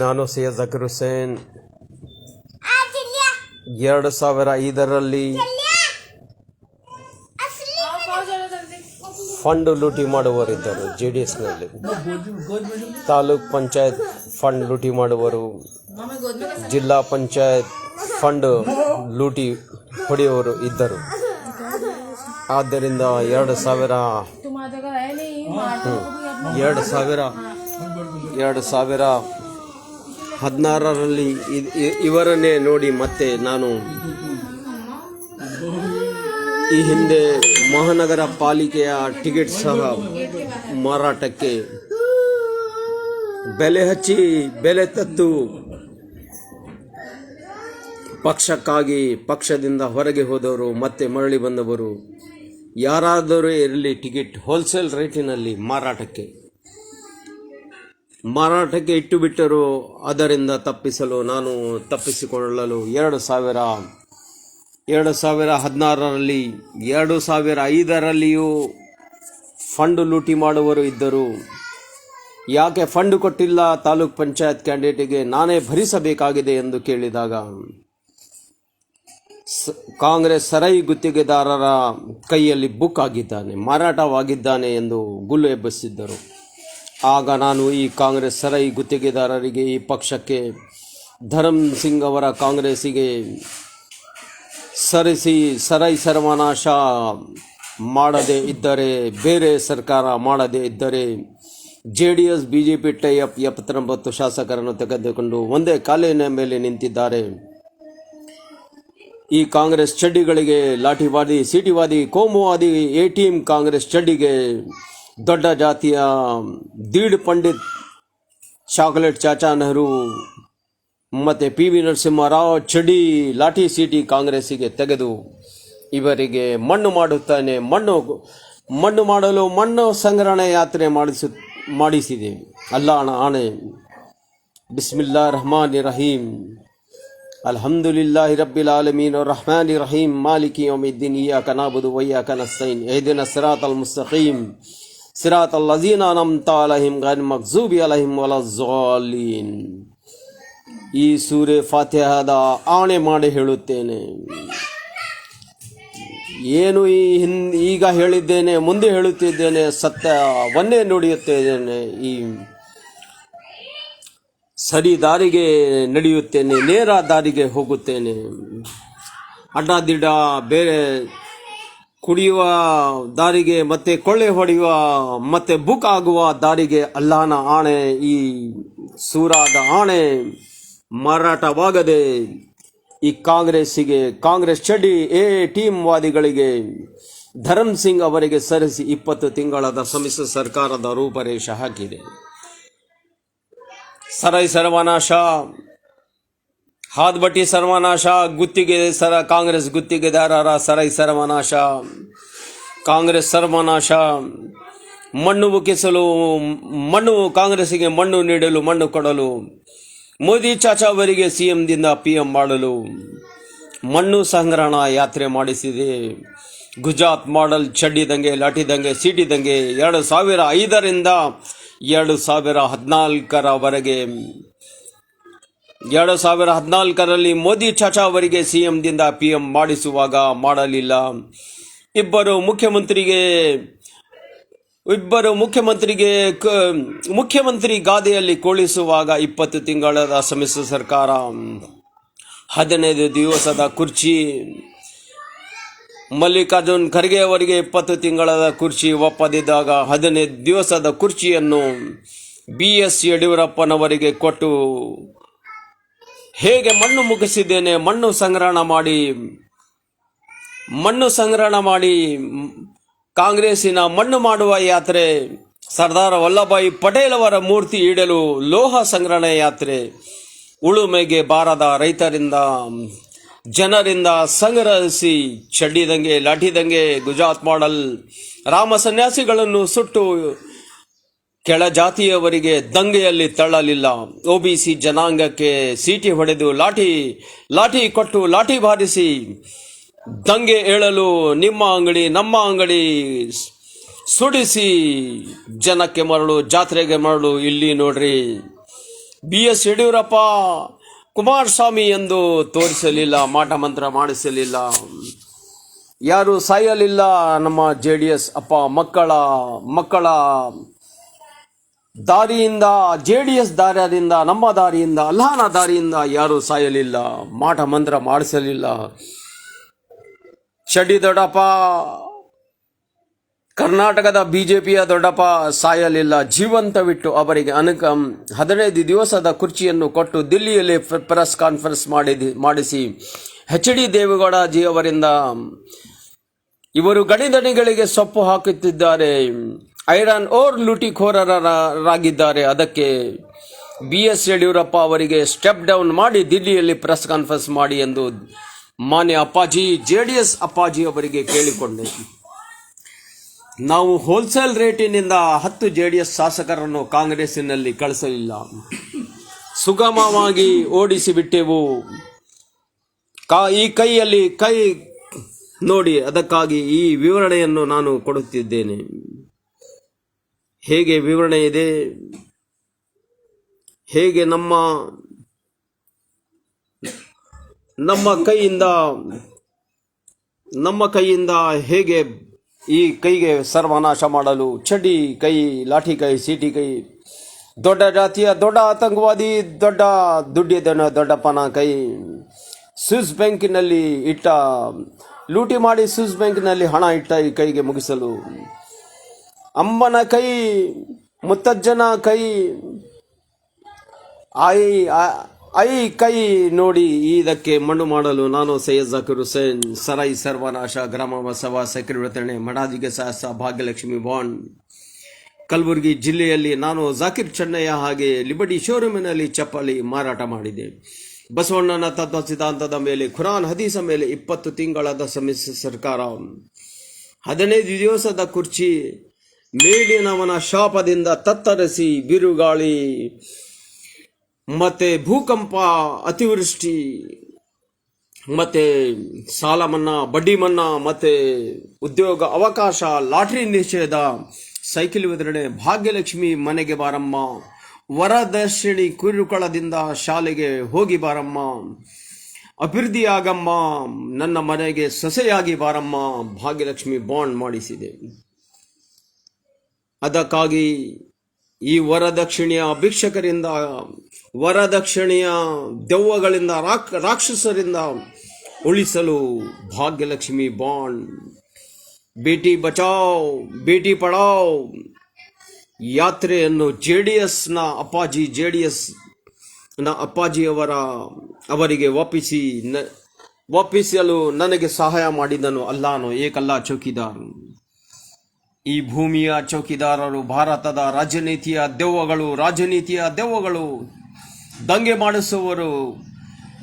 ನಾನು ಸೈಯದ್ ಜಕೀರ್ ಹುಸೇನ್ 2005ರಲ್ಲಿ ಫಂಡ್ ಲೂಟಿ ಮಾಡುವವರಿದ್ದರು. JDSನಲ್ಲಿ ತಾಲೂಕ್ ಪಂಚಾಯತ್ ಫಂಡ್ ಲೂಟಿ ಮಾಡುವರು, ಜಿಲ್ಲಾ ಪಂಚಾಯತ್ ಫಂಡ್ ಲೂಟಿ ಹೊಡೆಯುವವರು ಇದ್ದರು. ಆದ್ದರಿಂದ 2016ರಲ್ಲಿ ಇವರನ್ನೇ ನೋಡಿ ಮತ್ತೆ ನಾನು ಈ ಹಿಂದೆ ಮಹಾನಗರ ಪಾಲಿಕೆಯ ಟಿಕೆಟ್ ಸಹ ಮಾರಾಟಕ್ಕೆ ಬೆಲೆ ಹಚ್ಚಿ ಬೆಲೆ ತತ್ತು ಪಕ್ಷಕ್ಕಾಗಿ ಪಕ್ಷದಿಂದ ಹೊರಗೆ ಹೋದವರು ಮತ್ತೆ ಮರಳಿ ಬಂದವರು ಯಾರಾದರೂ ಇರಲಿ ಟಿಕೆಟ್ ಹೋಲ್ಸೇಲ್ ರೇಟಿನಲ್ಲಿ ಮಾರಾಟಕ್ಕೆ ಇಟ್ಟು ಬಿಟ್ಟರು. ಅದರಿಂದ ತಪ್ಪಿಸಲು ನಾನು ತಪ್ಪಿಸಿಕೊಳ್ಳಲು 2016ರಲ್ಲಿ 2005ರಲ್ಲಿಯೂ ಫಂಡ್ ಲೂಟಿ ಮಾಡುವವರು ಇದ್ದರು. ಯಾಕೆ ಫಂಡ್ ಕೊಟ್ಟಿಲ್ಲ ತಾಲೂಕ್ ಪಂಚಾಯತ್ ಕ್ಯಾಂಡಿಡೇಟ್ಗೆ ನಾನೇ ಭರಿಸಬೇಕಾಗಿದೆ ಎಂದು ಕೇಳಿದಾಗ ಕಾಂಗ್ರೆಸ್ ಸರೈ ಗುತ್ತಿಗೆದಾರರ ಕೈಯಲ್ಲಿ ಬುಕ್ ಆಗಿದ್ದಾನೆ, ಮಾರಾಟವಾಗಿದ್ದಾನೆ ಎಂದು ಗುಲ್ಲು ಎಬ್ಬಿಸಿದ್ದರು. ಆಗ ನಾನು ಈ ಕಾಂಗ್ರೆಸ್ ಸರೈ ಗುತ್ತಿಗೆದಾರರಿಗೆ, ಈ ಪಕ್ಷಕ್ಕೆ, ಧರಮ್ ಸಿಂಗ್ ಅವರ ಕಾಂಗ್ರೆಸ್ಸಿಗೆ ಸರೈ ಸರ್ವನಾಶ ಮಾಡದೇ ಇದ್ದರೆ, ಬೇರೆ ಸರ್ಕಾರ ಮಾಡದೇ ಇದ್ದರೆ JDS BJP ಟೈಅಪ್ 79 ಶಾಸಕರನ್ನು ತೆಗೆದುಕೊಂಡು ಒಂದೇ ಕಾಲಿನ ಮೇಲೆ ನಿಂತಿದ್ದಾರೆ. ಈ ಕಾಂಗ್ರೆಸ್ ಚಡ್ಡಿಗಳಿಗೆ ಲಾಠಿವಾದಿ, ಸಿಟಿವಾದಿ, ಕೋಮುವಾದಿ ATM ಕಾಂಗ್ರೆಸ್ ಚಡ್ಡಿಗೆ ದೊಡ್ಡ ಜಾತಿಯ ದೀಡ್ ಪಂಡಿತ್ ಚಾಕ್ಲೇಟ್ ಚಾಚಾ ನೆಹರು ಮತ್ತು PV ನರಸಿಂಹರಾವ್ ಚಡ್ಡಿ ಲಾಠಿ ಸಿಟಿ ಕಾಂಗ್ರೆಸ್ಸಿಗೆ ತೆಗೆದು ಇವರಿಗೆ ಮಣ್ಣು ಮಾಡುತ್ತಾನೆ. ಮಣ್ಣು ಮಾಡಲು ಮಣ್ಣು ಸಂಗ್ರಹಣೆ ಯಾತ್ರೆ ಮಾಡಿಸಿದೆ. ಅಲ್ಲಾಹನ ಆಣೆ. ಬಿಸ್ಮಿಲ್ಲಾ ರಹಮಾನ್ ರಹೀಂ. ಅಲ್ಹಮ್ದುಲಿಲ್ಲಾಹಿ ರಬ್ಬಿಲ್ ಆಲಮೀನ್ ರಹಮಾನಿ ರಹೀಂ ಮಾಲಿಕಿ ಯೌಮಿದ್ದೀನ್ ಇಯ್ಯಾಕ ನಅಬುದು ವ ಇಯ್ಯಾಕ ನಸ್ತഈನ್ ಇಹ್ದಿನಸ್ ಸಿರಾತಲ್ ಮುಸ್ತಖೀಮ್ ಸಿರಾತಲ್ ಲಜೀನ ಅನ್ಅಮ್ತ ಅಲೈಹಿಂ ಗೈರಿಲ್ ಮಗ್ಜೂಬಿ ಅಲೈಹಿಂ ವಲಜ್ಜಾಲೀನ್. ಈ ಸೂರೆ ಫಾತಿಹಾದ ಆಣೆ ಮಾಡಿ ಹೇಳುತ್ತೇನೆ. ಏನು ಈಗ ಹೇಳಿದ್ದೇನೆ, ಮುಂದೆ ಹೇಳುತ್ತಿದ್ದೇನೆ, ಸತ್ಯವನ್ನೇ ನುಡಿಯುತ್ತಿದ್ದೇನೆ. ಈ ಸರಿ ದಾರಿಗೆ ನಡೆಯುತ್ತೇನೆ, ನೇರ ದಾರಿಗೆ ಹೋಗುತ್ತೇನೆ. ಅಡ್ಡದಿಡ್ಡ ಬೇರೆ ಕುಡಿಯುವ ದಾರಿಗೆ ಮತ್ತೆ ಕೊಳ್ಳೆ ಹೊಡೆಯುವ ಮತ್ತೆ ಬುಕ್ ಆಗುವ ದಾರಿಗೆ ಅಲ್ಲಾಹನ ಆಣೆ, ಈ ಸೂರಾದ ಆಣೆ ಮಾರಾಟವಾಗದೆ ಈ ಕಾಂಗ್ರೆಸ್ಸಿಗೆ, ಕಾಂಗ್ರೆಸ್ ಚಡ್ಡಿ ಟೀಮ್ ವಾದಿಗಳಿಗೆ, ಧರಮ್ ಸಿಂಗ್ ಅವರಿಗೆ ಸರಿಸಿ 20 ತಿಂಗಳದ ಸಮ್ಮಿಶ್ರ ಸರ್ಕಾರದ ರೂಪರೇಷ ಹಾಕಿದೆ. ಸರೈ ಸರ್ವನಾಶ, ಹಾದ್ಬಟ್ಟಿ ಸರ್ವನಾಶ, ಕಾಂಗ್ರೆಸ್ ಗುತ್ತಿಗೆದಾರರ ಸರೈ ಸರ್ವನಾಶ, ಕಾಂಗ್ರೆಸ್ ಸರ್ವನಾಶ, ಮಣ್ಣು ಮುಕ್ಕಿಸಲು, ಕಾಂಗ್ರೆಸ್ಸಿಗೆ ಮಣ್ಣು ನೀಡಲು, ಮಣ್ಣು ಕೊಡಲು, ಮೋದಿ ಚಾಚಾ ಅವರಿಗೆ CMದಿಂದ PM ಮಾಡಲು ಮಣ್ಣು ಸಂಗ್ರಹಣಾ ಯಾತ್ರೆ ಮಾಡಿಸಿದೆ. ಗುಜರಾತ್ ಮಾಡೆಲ್ ಚಡ್ಡಿ ದಂಗೆ, ಲಾಠಿ ದಂಗೆ, ಸಿಟಿ ದಂಗೆ 2005ರಿಂದ 2014ರವರೆಗೆ 2014ರಲ್ಲಿ ಮೋದಿ ಚಾಚಾ ಅವರಿಗೆ CMದಿಂದ PM ಮಾಡಿಸುವಾಗ ಮಾಡಲಿಲ್ಲ. ಇಬ್ಬರು ಮುಖ್ಯಮಂತ್ರಿ ಗಾದೆಯಲ್ಲಿ ಕುಳಿಸುವಾಗ 20 ತಿಂಗಳದ ಸಮ್ಮಿಶ್ರ ಸರ್ಕಾರ, 15 ದಿವಸದ ಕುರ್ಚಿ, ಮಲ್ಲಿಕಾರ್ಜುನ್ ಖರ್ಗೆ ಅವರಿಗೆ 20 ತಿಂಗಳದ ಕುರ್ಚಿ ಒಪ್ಪದಿದ್ದಾಗ 15 ದಿವಸದ ಕುರ್ಚಿಯನ್ನು BS ಯಡಿಯೂರಪ್ಪನವರಿಗೆ ಕೊಟ್ಟು ಹೇಗೆ ಮಣ್ಣು ಮುಗಿಸಿದ್ದೇನೆ, ಮಣ್ಣು ಸಂಗ್ರಹಣ ಮಾಡಿ ಕಾಂಗ್ರೆಸ್ಸಿನ ಮಣ್ಣು ಮಾಡುವ ಯಾತ್ರೆ, ಸರ್ದಾರ್ ವಲ್ಲಭಾಯಿ ಪಟೇಲ್ ಅವರ ಮೂರ್ತಿ ಇಡಲು ಲೋಹ ಸಂಗ್ರಹಣೆ ಯಾತ್ರೆ, ಉಳುಮೆಗೆ ಬಾರದ ರೈತರಿಂದ, ಜನರಿಂದ ಸಂಗ್ರಹಿಸಿ ಚಡ್ಡಿದಂಗೆ, ಲಾಠಿದಂಗೆ, ಗುಜರಾತ್ ಮಾಡೆಲ್ ರಾಮ ಸನ್ಯಾಸಿಗಳನ್ನು ಸುಟ್ಟು ಕೆಳ ಜಾತಿಯವರಿಗೆ ದಂಗೆಯಲ್ಲಿ ತಳ್ಳಲಿಲ್ಲ. OBC ಜನಾಂಗಕ್ಕೆ ಸೀಟಿ ಹೊಡೆದು ಲಾಠಿ ಕೊಟ್ಟು ಲಾಠಿ ಬಾರಿಸಿ ದಂಗೆ ಏಳಲು ನಿಮ್ಮ ಅಂಗಡಿ ನಮ್ಮ ಅಂಗಡಿ ಸುಡಿಸಿ ಜನಕ್ಕೆ ಮರಳು, ಜಾತ್ರೆಗೆ ಮರಳು. ಇಲ್ಲಿ ನೋಡ್ರಿ, BS ಯಡಿಯೂರಪ್ಪ ಕುಮಾರಸ್ವಾಮಿ ಎಂದು ತೋರಿಸಲಿಲ್ಲ, ಮಾಟ ಮಂತ್ರ ಮಾಡಿಸಲಿಲ್ಲ, ಯಾರು ಸಾಯಲಿಲ್ಲ. ನಮ್ಮ JDS ಅಪ್ಪ ಮಕ್ಕಳ ದಾರಿಯಿಂದ, JDS ದಾರಿಯಿಂದ, ನಮ್ಮ ದಾರಿಯಿಂದ, ಅಲ್ಲಾಹನ ದಾರಿಯಿಂದ ಯಾರು ಸಾಯಲಿಲ್ಲ, ಮಾಟ ಮಂತ್ರ ಮಾಡಿಸಲಿಲ್ಲ. ಚಡ್ಡಿ ದೊಡ್ಡಪ್ಪ, ಕರ್ನಾಟಕದ BJPಯ ದೊಡ್ಡಪ್ಪ ಸಾಯಲಿಲ್ಲ, ಜೀವಂತವಿಟ್ಟು ಅವರಿಗೆ 15 ದಿವಸದ ಕುರ್ಚಿಯನ್ನು ಕೊಟ್ಟು ದಿಲ್ಲಿಯಲ್ಲಿ ಪ್ರೆಸ್ ಕಾನ್ಫರೆನ್ಸ್ ಮಾಡಿಸಿ HD ದೇವೇಗೌಡ ಜಿ ಅವರಿಂದ ಇವರು ಗಣಿದಣಿಗಳಿಗೆ ಸೊಪ್ಪು ಹಾಕುತ್ತಿದ್ದಾರೆ, ಐರನ್ ಓರ್ ಲೂಟಿಖೋರರಾಗಿದ್ದಾರೆ. ಅದಕ್ಕೆ BS ಯಡಿಯೂರಪ್ಪ ಅವರಿಗೆ ಸ್ಟೆಪ್ ಡೌನ್ ಮಾಡಿ ದಿಲ್ಲಿಯಲ್ಲಿ ಪ್ರೆಸ್ ಕಾನ್ಫರೆನ್ಸ್ ಮಾಡಿ ಎಂದು ಮಾನ್ಯ ಅಪ್ಪಾಜಿ JDS ಅಪ್ಪಾಜಿ ಅವರಿಗೆ ಕೇಳಿಕೊಂಡೆ. ನಾವು ಹೋಲ್ಸೇಲ್ ರೇಟಿನಿಂದ 10 JDS ಶಾಸಕರನ್ನು ಕಾಂಗ್ರೆಸ್ಸಿನಲ್ಲಿ ಕಳಿಸಲಿಲ್ಲ, ಸುಗಮವಾಗಿ ಓಡಿಸಿಬಿಟ್ಟೆವು. ಈ ಕೈಯಲ್ಲಿ ಕೈ ನೋಡಿ, ಅದಕ್ಕಾಗಿ ಈ ವಿವರಣೆಯನ್ನು ನಾನು ಕೊಡುತ್ತಿದ್ದೇನೆ. ಹೇಗೆ ವಿವರಣೆ ಇದೆ, ಹೇಗೆ ನಮ್ಮ ಕೈಯಿಂದ ಹೇಗೆ ಈ ಕೈಗೆ ಸರ್ವನಾಶ ಮಾಡಲು ಚಡ್ಡಿ ಕೈ, ಲಾಠಿ ಕೈ, ಸೀಟಿ ಕೈ, ದೊಡ್ಡ ಜಾತಿಯ ದೊಡ್ಡ ಆತಂಕವಾದಿ, ದೊಡ್ಡ ದುಡ್ಡಿನ ದೊಡ್ಡಪ್ಪನ ಕೈ, ಸ್ವಿಸ್ ಬ್ಯಾಂಕಿನಲ್ಲಿ ಲೂಟಿ ಮಾಡಿ ಸ್ವಿಸ್ ಬ್ಯಾಂಕಿನಲ್ಲಿ ಹಣ ಇಟ್ಟ ಈ ಕೈಗೆ ಮುಗಿಸಲು ಅಮ್ಮನ ಕೈ, ಮುತ್ತಜ್ಜನ ಕೈ, ಐ ಕೈ ನೋಡಿ ಇದಕ್ಕೆ ಮಣ್ಣು ಮಾಡಲು ನಾನು ಸೈಯದ್ ಜಾಕಿರ್ ಹುಸೇನ್, ಸರೈ ಸರ್ವನಾಶ, ಗ್ರಾಮ ಬಸವ, ಸಕ್ರಿ ವಿತರಣೆ, ಮಡಾಜಿಗೆ ಸಾಹಸ, ಭಾಗ್ಯಲಕ್ಷ್ಮಿ ಬಾಂಡ್, ಕಲಬುರಗಿ ಜಿಲ್ಲೆಯಲ್ಲಿ ನಾನು ಜಾಕಿರ್ ಚೆನ್ನಯ್ಯ ಹಾಗೆ ಲಿಬರ್ಟಿ ಶೋರೂಮಿನಲ್ಲಿ ಚಪ್ಪಲಿ ಮಾರಾಟ ಮಾಡಿದೆ. ಬಸವಣ್ಣನ ತತ್ವ ಸಿದ್ಧಾಂತದ ಮೇಲೆ, ಖುರಾನ್ ಹದೀಸ ಮೇಲೆ 20 ತಿಂಗಳಾದ ಸಮ್ಮಿಶ್ರ ಸರ್ಕಾರ, 15 ದಿವಸದ ಕುರ್ಚಿ, ಮೇಲಿನವನ ಶಾಪದಿಂದ ತತ್ತರಿಸಿ ಬಿರುಗಾಳಿ ಮತ್ತೆ ಭೂಕಂಪ, ಅತಿವೃಷ್ಟಿ ಮತ್ತೆ ಸಾಲ ಮನ್ನಾ, ಬಡ್ಡಿ ಮನ್ನಾ ಮತ್ತೆ ಉದ್ಯೋಗ ಅವಕಾಶ, ಲಾಟರಿ ನಿಷೇಧ, ಸೈಕಲ್ ವಿತರಣೆ, ಭಾಗ್ಯಲಕ್ಷ್ಮಿ ಮನೆಗೆ ಬಾರಮ್ಮ, ವರದಕ್ಷಿಣೆ ಕಿರುಕುಳದಿಂದ ಶಾಲೆಗೆ ಹೋಗಿ ಬಾರಮ್ಮ, ಅಭಿವೃದ್ಧಿ ಆಗಮ್ಮ, ನನ್ನ ಮನೆಗೆ ಸೊಸೆಯಾಗಿ ಬಾರಮ್ಮ, ಭಾಗ್ಯಲಕ್ಷ್ಮಿ ಬಾಂಡ್ ಮಾಡಿಸಿದೆ. ಅದಕ್ಕಾಗಿ ಈ ವರದಕ್ಷಿಣೆಯ ಭಿಕ್ಷಕರಿಂದ, ವರದಕ್ಷಿಣೆಯ ದೆವ್ವಗಳಿಂದ, ರಾಕ್ಷಸರಿಂದ ಉಳಿಸಲು ಭಾಗ್ಯಲಕ್ಷ್ಮಿ ಬಾಂಡ್, ಬೇಟಿ ಬಚಾವ್ ಬೇಟಿ ಪಢಾವ್ ಯಾತ್ರೆಯನ್ನು JDSನ ಅಪ್ಪಾಜಿ ಅವರಿಗೆ ಒಪ್ಪಿಸಲು ನನಗೆ ಸಹಾಯ ಮಾಡಿದನು ಅಲ್ಲಾನು, ಏಕಲ್ಲಾ ಚೌಕಿದಾರ್. ಈ ಭೂಮಿಯ ಚೌಕಿದಾರರು ಭಾರತದ ರಾಜನೀತಿಯ ದೆವ್ವಗಳು, ದಂಗೆ ಮಾಡಿಸುವವರು,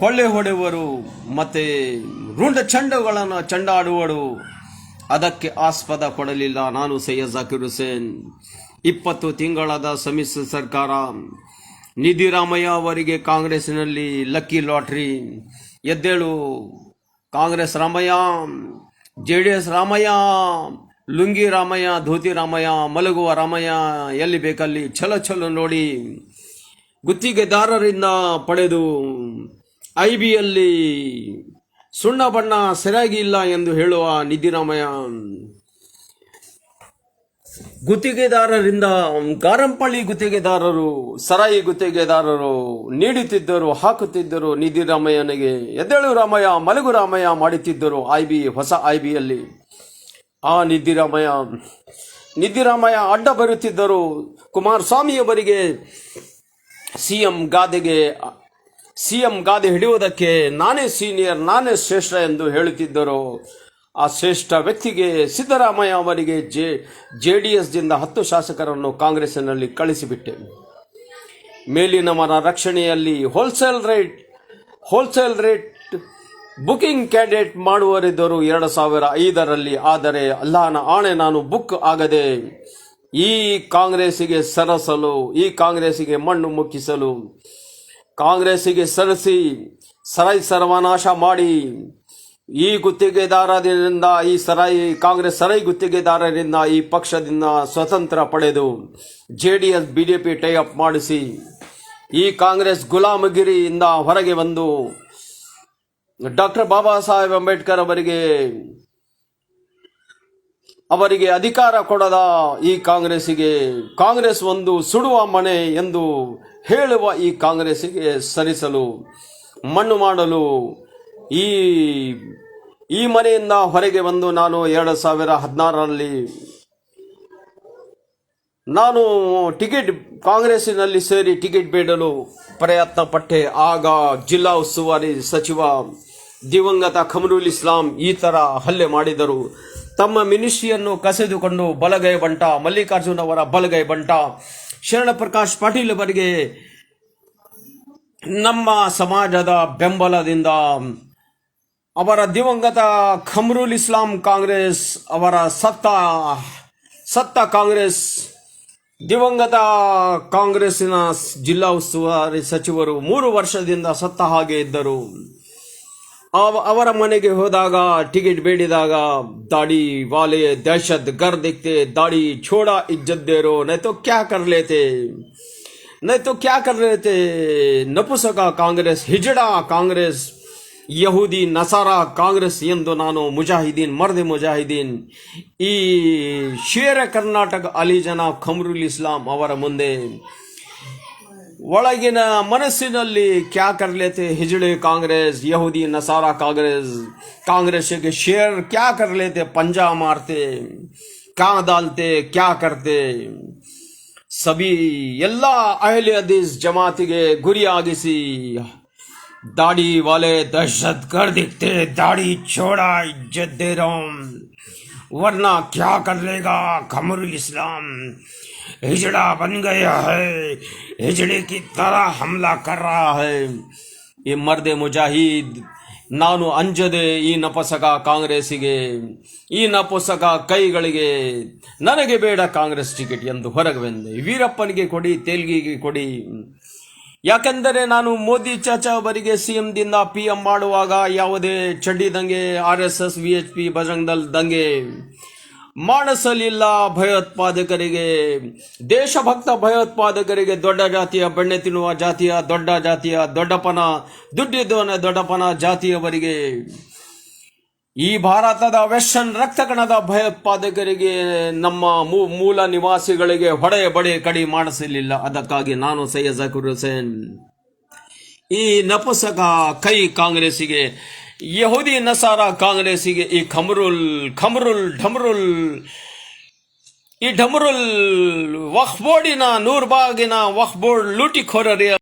ಕೊಳ್ಳೆ ಹೊಡೆಯುವರು ಮತ್ತೆ ರುಂಡ ಚಂಡಗಳನ್ನು ಚಂಡಾಡುವರು. ಅದಕ್ಕೆ ಆಸ್ಪದ ಕೊಡಲಿಲ್ಲ ನಾನು ಸೈಯದ್ ಜಾಕಿರ್ ಹುಸೇನ್. 20 ತಿಂಗಳಾದ ಸಮ್ಮಿಶ್ರ ಸರ್ಕಾರ, ನಿಧಿರಾಮಯ್ಯ ಅವರಿಗೆ ಕಾಂಗ್ರೆಸ್ನಲ್ಲಿ ಲಕ್ಕಿ ಲಾಟ್ರಿ, ಎದ್ದೇಳು ಕಾಂಗ್ರೆಸ್ ರಾಮಯ್ಯ, JDS ರಾಮಯ್ಯ, ಲುಂಗಿ ರಾಮಯ್ಯ, ಧೋತಿ ರಾಮಯ್ಯ, ಮಲಗುವ ರಾಮಯ್ಯ, ಎಲ್ಲಿ ಬೇಕಲ್ಲಿ ಛಲ ನೋಡಿ ಗುತ್ತಿಗೆದಾರರಿಂದ ಪಡೆದು IBಯಲ್ಲಿ ಸುಣ್ಣ ಬಣ್ಣ ಸರಿಯಾಗಿ ಇಲ್ಲ ಎಂದು ಹೇಳುವ ನಿಧಿರಾಮಯ್ಯ, ಗುತ್ತಿಗೆದಾರರಿಂದ ಗಾರಂಪಳ್ಳಿ ಗುತ್ತಿಗೆದಾರರು, ಸರಾಯಿ ಗುತ್ತಿಗೆದಾರರು ನೀಡುತ್ತಿದ್ದರು, ಹಾಕುತ್ತಿದ್ದರು. ನಿಧಿರಾಮಯ್ಯನಿಗೆ ಎದ್ದೇಳು ರಾಮಯ್ಯ, ಮಲಗು ರಾಮಯ್ಯ ಮಾಡುತ್ತಿದ್ದರು ಹೊಸ IBಯಲ್ಲಿ. ಆ ನಿಧಿರಾಮಯ್ಯ ಅಡ್ಡ ಬರುತ್ತಿದ್ದರು. ಕುಮಾರಸ್ವಾಮಿಯವರಿಗೆ ಸಿಎಂ ಗಾದೆ ಹಿಡಿಯುವುದಕ್ಕೆ ನಾನೇ ಸೀನಿಯರ್, ನಾನೇ ಶ್ರೇಷ್ಠ ಎಂದು ಹೇಳುತ್ತಿದ್ದರು. ಆ ಶ್ರೇಷ್ಠ ವ್ಯಕ್ತಿಗೆ ಸಿದ್ದರಾಮಯ್ಯ ಅವರಿಗೆ JDSದಿಂದ 10 ಶಾಸಕರನ್ನು ಕಾಂಗ್ರೆಸ್ಸಿನಲ್ಲಿ ಕಳಿಸಿಬಿಟ್ಟೆ. ಮೇಲಿನವರ ರಕ್ಷಣೆಯಲ್ಲಿ ಹೋಲ್ಸೇಲ್ ರೇಟ್ ಬುಕಿಂಗ್ ಕ್ಯಾಂಡಿಡೇಟ್ ಮಾಡುವರಿದ್ದರು 2005ರಲ್ಲಿ. ಆದರೆ ಅಲ್ಲಾಹನ ಆಣೆ, ನಾನು ಬುಕ್ ಆಗದೆ ಈ ಕಾಂಗ್ರೆಸ್ಸಿಗೆ ಸರಸಲು, ಈ ಕಾಂಗ್ರೆಸ್ಸಿಗೆ ಮಣ್ಣು ಮುಕ್ಕಿಸಲು, ಕಾಂಗ್ರೆಸ್ಸಿಗೆ ಸರಿಸಿ ಸರ್ವನಾಶ ಮಾಡಿ, ಈ ಗುತ್ತಿಗೆದಾರರಿಂದ, ಕಾಂಗ್ರೆಸ್ ಸರಾಯಿ ಗುತ್ತಿಗೆದಾರರಿಂದ ಈ ಪಕ್ಷದಿಂದ ಸ್ವತಂತ್ರ ಪಡೆದು JDS BJP ಟೈ ಅಪ್ ಮಾಡಿಸಿ ಈ ಕಾಂಗ್ರೆಸ್ ಗುಲಾಮಗಿರಿಯಿಂದ ಹೊರಗೆ ಬಂದು ಡಾಕ್ಟರ್ ಬಾಬಾ ಸಾಹೇಬ್ ಅಂಬೇಡ್ಕರ್ ಅವರಿಗೆ ಅಧಿಕಾರ ಕೊಡದ ಈ ಕಾಂಗ್ರೆಸ್ ಒಂದು ಸುಡುವ ಮನೆ ಎಂದು ಹೇಳುವ ಈ ಕಾಂಗ್ರೆಸ್ಸಿಗೆ ಸರಿಸಲು ಮಣ್ಣು ಮಾಡಲು ಈ ಮನೆಯಿಂದ ಹೊರಗೆ ಬಂದು ನಾನು 2016ರಲ್ಲಿ ನಾನು ಕಾಂಗ್ರೆಸ್ಸಿನಲ್ಲಿ ಸೇರಿ ಟಿಕೆಟ್ ಬೇಡಲು ಪ್ರಯತ್ನ ಪಟ್ಟೆ. ಆಗ ಜಿಲ್ಲಾ ಉಸ್ತುವಾರಿ ಸಚಿವ ದಿವಂಗತ ಖಮರುಲ್ ಇಸ್ಲಾಂ ಈ ತರ ಹಲ್ಲೆ ಮಾಡಿದರು. ತಮ್ಮ ಮಿನಿಸ್ಟ್ರಿಯನ್ನು ಕಸಿದುಕೊಂಡು ಬಲಗೈ ಬಂಟ ಮಲ್ಲಿಕಾರ್ಜುನ್ ಅವರ ಬಲಗೈ ಬಂಟ ಶರಣ ಪ್ರಕಾಶ್ ಪಾಟೀಲ್ ಅವರಿಗೆ ನಮ್ಮ ಸಮಾಜದ ಬೆಂಬಲದಿಂದ ಅವರ ದಿವಂಗತ ಖಮರುಲ್ ಇಸ್ಲಾಂ ಕಾಂಗ್ರೆಸ್ ಅವರ ಸತ್ತ ಕಾಂಗ್ರೆಸ್ ದಿವಂಗತ ಕಾಂಗ್ರೆಸ್ಸಿನ ಜಿಲ್ಲಾ ಉಸ್ತುವಾರಿ ಸಚಿವರು 3 ವರ್ಷದಿಂದ ಸತ್ತ ಹಾಗೆ ಇದ್ದರು. ಅವರ ಮನೆಗೆ ಹೋದಾಗ ಟಿಕೆಟ್ ಬೇಡಿದಾಗ दाढ़ी वाले दहशत गर्द दिखते, दाढ़ी छोड़ा इज्जत दे रो, नहीं तो क्या कर लेते ನಪುಸಕ ಕಾಂಗ್ರೆಸ್, ಹಿಜಡಾ ಕಾಂಗ್ರೆಸ್, ಯಹೂದಿ ನಸಾರಾ ಕಾಂಗ್ರೆಸ್ ಎಂದು ನಾನು ಮರ್ದೆ ಮುಜಾಹಿದೀನ್ ಈ ಶೇರ ಕರ್ನಾಟಕ ಅಲಿಜನ ಖಮರುಲ್ ಇಸ್ಲಾಂ ಅವರ ಮುಂದೆ ಒಳಗಿನ ಮನಸ್ಸಿನಲ್ಲಿ ಕ್ಯಾ ಕರ್ ಲೇತೆ ಹಿಜಡೆ ಕಾಂಗ್ರೆಸ್, ಯಹೂದಿ ನಸಾರಾ ಕಾಂಗ್ರೆಸ್ के शेर क्या कर लेते, पंजा मारते, क्या डालते, क्या करते. सभी ಎಲ್ಲ ಅಹ್ಲೆ ಹದೀಸ್ ಜಮಾತಿಗೆ ಗುರಿಯಾಗಿಸಿ दाढ़ी वाले दहशत गर्द दिखते, दाढ़ी छोड़ा इज्जत दे रहा हूं, वरना क्या कर लेगा खमरुल इस्लाम, हिजड़ा बन गया है, हिजड़े की तरह हमला कर रहा है. ये मर्दे मुजाहिद ನಾನು ಅಂಜದೆ ಈ ನಪಸಕ ಕಾಂಗ್ರೆಸ್ಸಿಗೆ, ಈ ನಪಸಕ ಕೈಗಳಿಗೆ ನನಗೆ ಬೇಡ ಕಾಂಗ್ರೆಸ್ ಟಿಕೆಟ್ ಎಂದು ಹೊರಗೆ ಬಂದೆ. ವೀರಪ್ಪನಿಗೆ ಕೊಡಿ, ತೇಲ್ಗಿಗೆ ಕೊಡಿ. ಯಾಕೆಂದರೆ ನಾನು ಮೋದಿ ಚಾಚಾ ಅವರಿಗೆ ಸಿಎಂ ದಿಂದ PM ಮಾಡುವಾಗ ಯಾವುದೇ ಚಡ್ಡಿ ದಂಗೆ, RSS VHP ಬಜರಂಗ್ ದಳ್ ದಂಗೆ ಮಾಡಿಸಲಿಲ್ಲ. ಭಯೋತ್ಪಾದಕರಿಗೆ, ದೇಶಭಕ್ತ ಭಯೋತ್ಪಾದಕರಿಗೆ, ದೊಡ್ಡ ಜಾತಿಯ ಬೆಣ್ಣೆ ತಿನ್ನುವ ಜಾತಿಯ ದೊಡ್ಡಪನ, ದುಡ್ಡಿದ್ದವನ ದೊಡ್ಡಪನ ಜಾತಿಯವರಿಗೆ, ಈ ಭಾರತದ ವೆಸ್ಟರ್ನ್ ರಕ್ತಕಣದ ಭಯೋತ್ಪಾದಕರಿಗೆ, ನಮ್ಮ ಮೂಲ ನಿವಾಸಿಗಳಿಗೆ ಬಡೆ ಕಡಿ ಮಾಡಿಸಲಿಲ್ಲ. ಅದಕ್ಕಾಗಿ ನಾನು ಸೈಯದ್ ಜಾಕಿರ್ ಹುಸೇನ್ ಈ ನಪುಸಕ ಕೈ ಕಾಂಗ್ರೆಸ್ಸಿಗೆ, ಯಹೂದಿ ನಸಾರಾ ಕಾಂಗ್ರೆಸ್ಸಿಗೆ, ಈ ಢಮರುಲ್ ವಕ್ಫ್ ಬೋರ್ಡಿನ ನೂರ್ಬಾಗಿನ ವಕ್ಫ್ ಬೋರ್ಡ್ ಲೂಟಿಖೋರರಿಗೆ